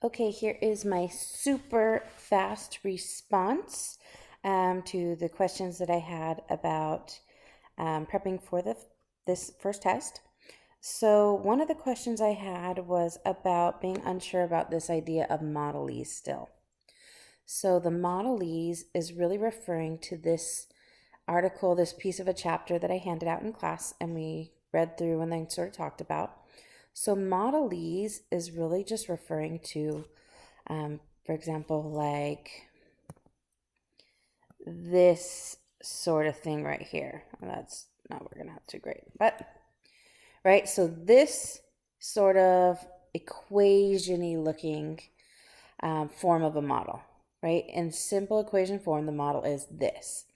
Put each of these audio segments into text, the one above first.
Okay, here is my super fast response to the questions that I had about prepping for this first test. So one of the questions I had was about being unsure about this idea of Modelese still. So the Modelese is really referring to this article, this piece of a chapter that I handed out in class and we read through and then sort of talked about. So Modelese is really just referring to, for example, like this sort of thing right here. Well, that's not working out too great, but right. So this sort of equation-y looking form of a model, right? In simple equation form, the model is this.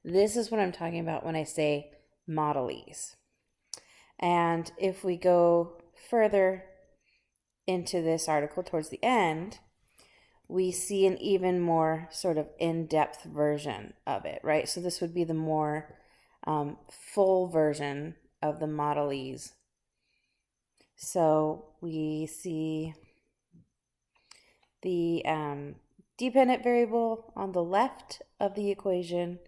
This is what I'm talking about when I say Modelese. And if we go further into this article towards the end, we see an even more sort of in-depth version of it, right? So this would be the more full version of the Modelese. So we see the dependent variable on the left of the equation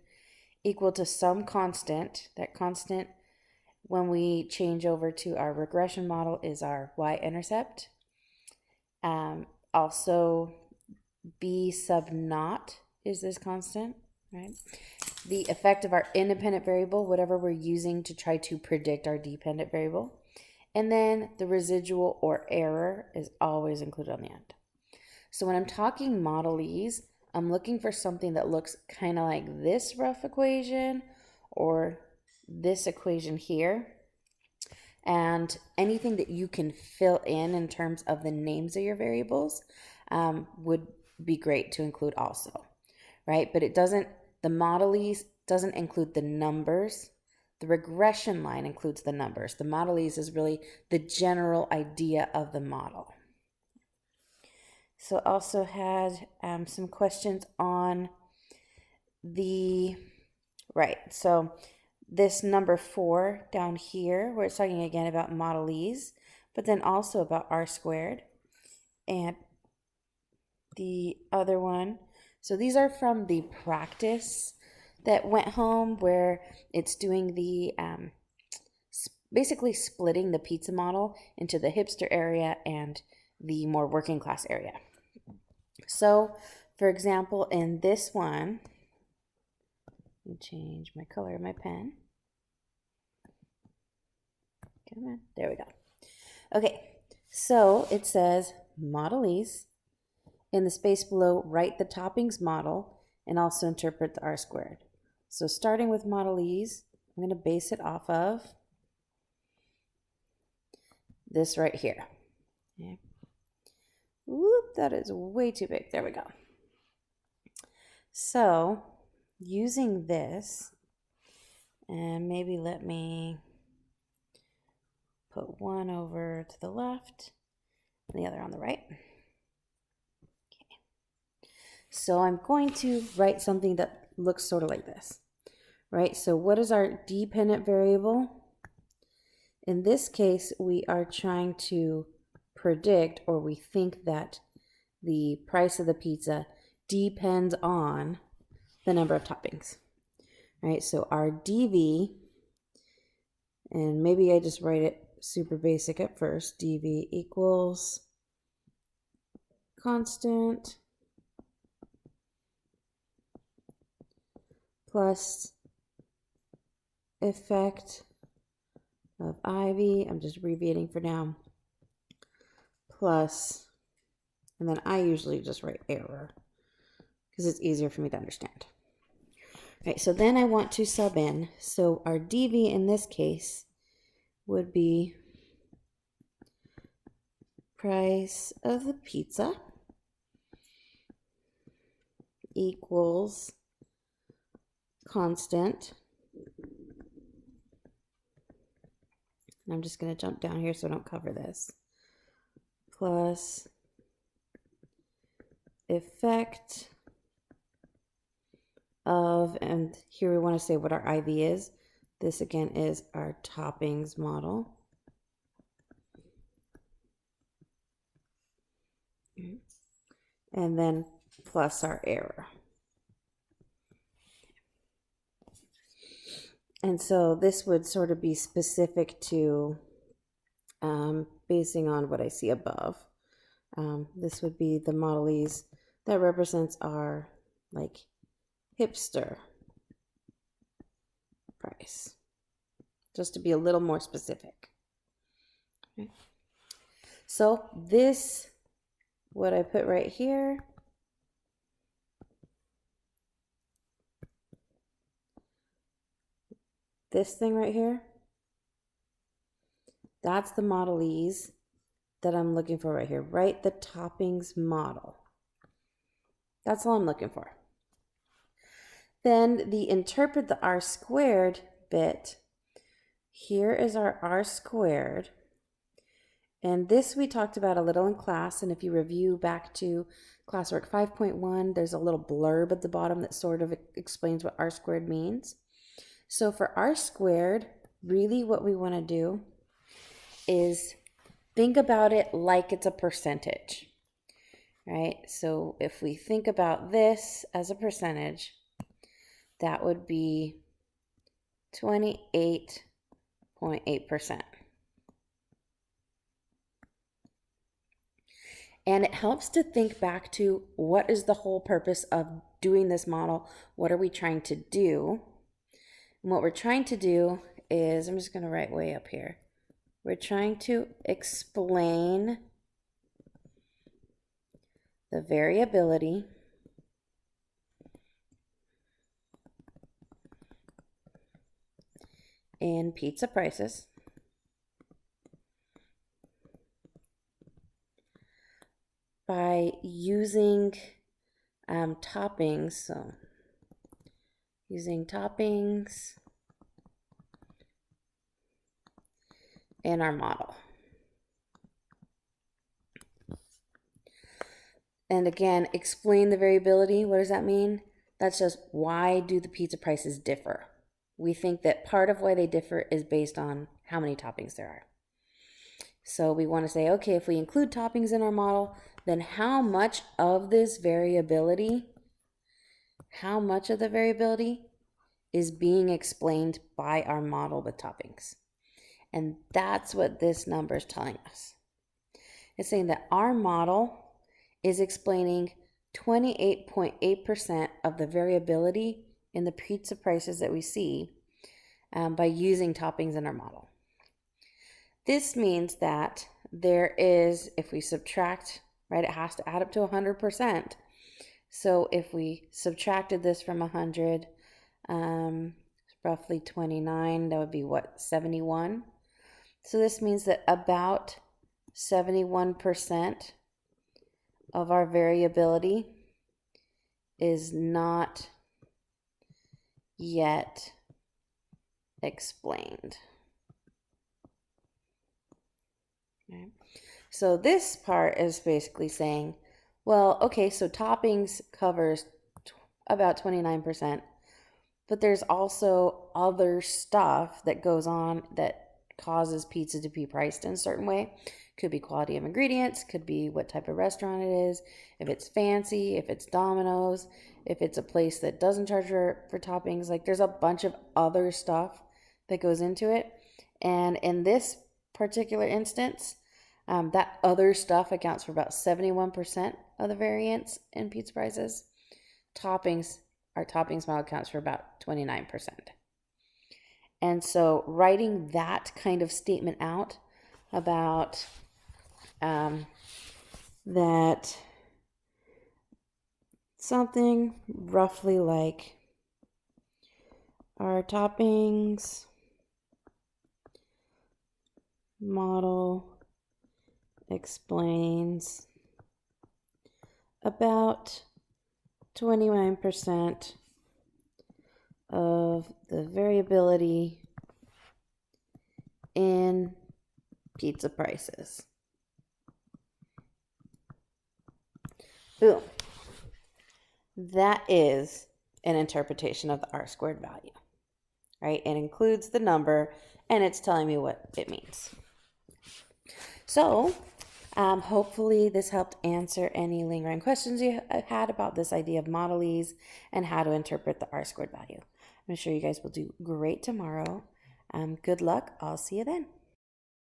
equal to some constant. That constant, when we change over to our regression model, is our y-intercept. Also, b sub naught is this constant, right? The effect of our independent variable, whatever we're using to try to predict our dependent variable. And then the residual or error is always included on the end. So when I'm talking Modelese, I'm looking for something that looks kind of like this rough equation or this equation here. And anything that you can fill in terms of the names of your variables would be great to include also, right? But it doesn't, the Modelese doesn't include the numbers. The regression line includes the numbers. The Modelese is really the general idea of the model. So also had some questions on the, right, so this number 4 down here, where it's talking again about Modelese, but then also about r squared. And the other one, so these are from the practice that went home, where it's doing the, basically splitting the pizza model into the hipster area and the more working class area. So, for example, in this one, let me change my color of my pen. Come on, there we go. Okay, so it says Modelese. In the space below, write the toppings model and also interpret the r squared. So starting with Modelese, I'm going to base it off of this right here. Okay. Whoop, that is way too big. There we go. So using this, and maybe let me put one over to the left and the other on the right. Okay. So I'm going to write something that looks sort of like this, right? So what is our dependent variable? In this case, we are trying to predict, or we think that the price of the pizza depends on the number of toppings, right? So our dv, and maybe I just write it super basic at first, dv equals constant plus effect of IV, I'm just abbreviating for now, plus, and then I usually just write error because it's easier for me to understand. Right, so then I want to sub in, so our dv in this case would be price of the pizza equals constant. I'm just going to jump down here so I don't cover this. Plus effect of, and here we want to say what our IV is. This again is our toppings model. and then plus our error. And so this would sort of be specific to basing on what I see above. This would be the Modelese that represents our like hipster price, just to be a little more specific. Okay. So this, what I put right here, this thing right here, that's the Modelese that I'm looking for right here. Write the toppings model. That's all I'm looking for. Then the interpret the R squared bit. Here is our R squared. And this we talked about a little in class. And if you review back to classwork 5.1, there's a little blurb at the bottom that sort of explains what R squared means. So for R squared, really what we want to do is think about it like it's a percentage, right? So if we think about this as a percentage, that would be 28.8%. And it helps to think back to what is the whole purpose of doing this model? What are we trying to do? And what we're trying to do is, I'm just going to write way up here. We're trying to explain the variability in pizza prices by using toppings. So using toppings in our model. And again, explain the variability. What does that mean? That's just why do the pizza prices differ? We think that part of why they differ is based on how many toppings there are. So we want to say, okay, if we include toppings in our model, then how much of this variability, how much of the variability is being explained by our model with toppings? And that's what this number is telling us. It's saying that our model is explaining 28.8% of the variability in the pizza prices that we see by using toppings in our model. This means that there is, if we subtract, right, it has to add up to 100%. So if we subtracted this from 100, roughly 29, that would be what, 71? So this means that about 71% of our variability is not yet explained. Okay. So this part is basically saying, well, okay, so toppings covers about 29%, but there's also other stuff that goes on that causes pizza to be priced in a certain way. Could be quality of ingredients, could be what type of restaurant it is, if it's fancy, if it's Domino's, if it's a place that doesn't charge for toppings. Like there's a bunch of other stuff that goes into it. And in this particular instance, that other stuff accounts for about 71% of the variance in pizza prices. Toppings, our toppings model accounts for about 29%. And so writing that kind of statement out about that something roughly like our toppings model explains about 29% of the variability in pizza prices. Boom. That is an interpretation of the R-squared value, right? It includes the number and it's telling me what it means. So Hopefully this helped answer any lingering questions you had about this idea of Modelese and how to interpret the R squared value. I'm sure you guys will do great tomorrow. Good luck. I'll see you then.